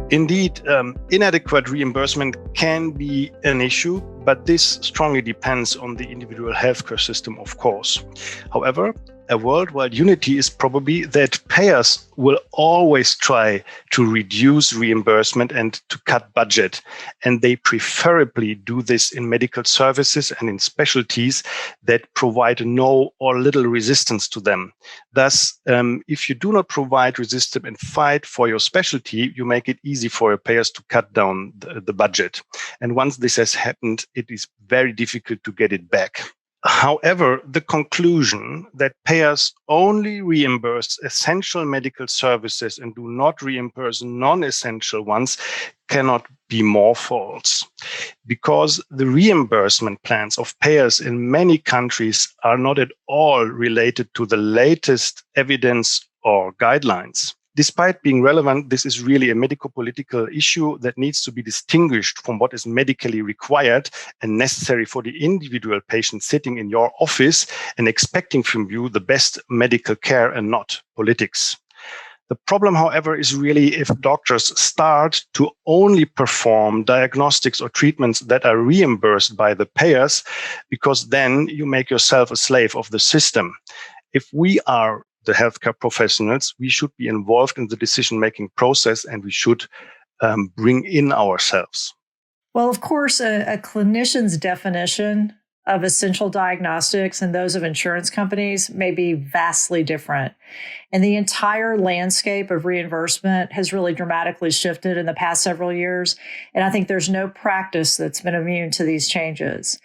Indeed, inadequate reimbursement can be an issue, but this strongly depends on the individual healthcare system, of course. However, a worldwide unity is probably that payers will always try to reduce reimbursement and to cut budget. And they preferably do this in medical services and in specialties that provide no or little resistance to them. Thus, if you do not provide resistance and fight for your specialty, you make it easy for your payers to cut down the budget. And once this has happened, it is very difficult to get it back. However, the conclusion that payers only reimburse essential medical services and do not reimburse non-essential ones cannot be more false, because the reimbursement plans of payers in many countries are not at all related to the latest evidence or guidelines. Despite being relevant, this is really a medico-political issue that needs to be distinguished from what is medically required and necessary for the individual patient sitting in your office and expecting from you the best medical care and not politics. The problem, however, is really if doctors start to only perform diagnostics or treatments that are reimbursed by the payers, because then you make yourself a slave of the system. If we are the healthcare professionals, we should be involved in the decision-making process, and we should bring in ourselves. Well, of course, a clinician's definition of essential diagnostics and those of insurance companies may be vastly different. And the entire landscape of reimbursement has really dramatically shifted in the past several years. And I think there's no practice that's been immune to these changes.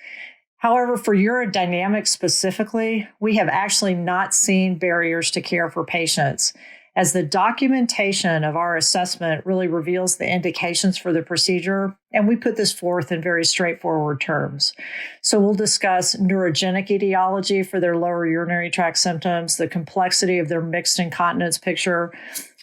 However, for urodynamics specifically, we have actually not seen barriers to care for patients, as the documentation of our assessment really reveals the indications for the procedure, and we put this forth in very straightforward terms. So we'll discuss neurogenic etiology for their lower urinary tract symptoms, the complexity of their mixed incontinence picture,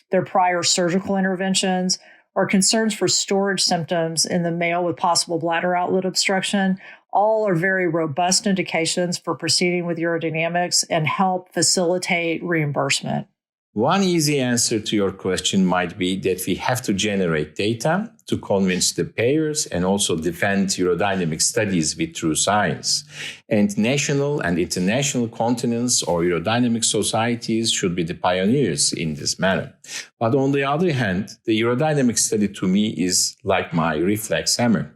their prior surgical interventions, or concerns for storage symptoms in the male with possible bladder outlet obstruction. All are very robust indications for proceeding with urodynamics and help facilitate reimbursement. One easy answer to your question might be that we have to generate data to convince the payers and also defend urodynamic studies with true science. And national and international continents or urodynamic societies should be the pioneers in this manner. But on the other hand, the urodynamic study to me is like my reflex hammer.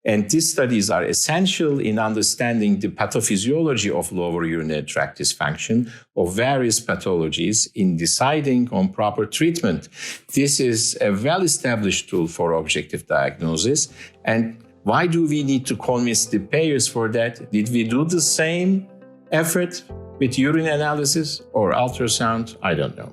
And these studies are essential in understanding the pathophysiology of lower urinary tract dysfunction of various pathologies in deciding on proper treatment. This is a well-established tool for objective diagnosis. And why do we need to convince the payers for that? Did we do the same effort with urine analysis or ultrasound? I don't know.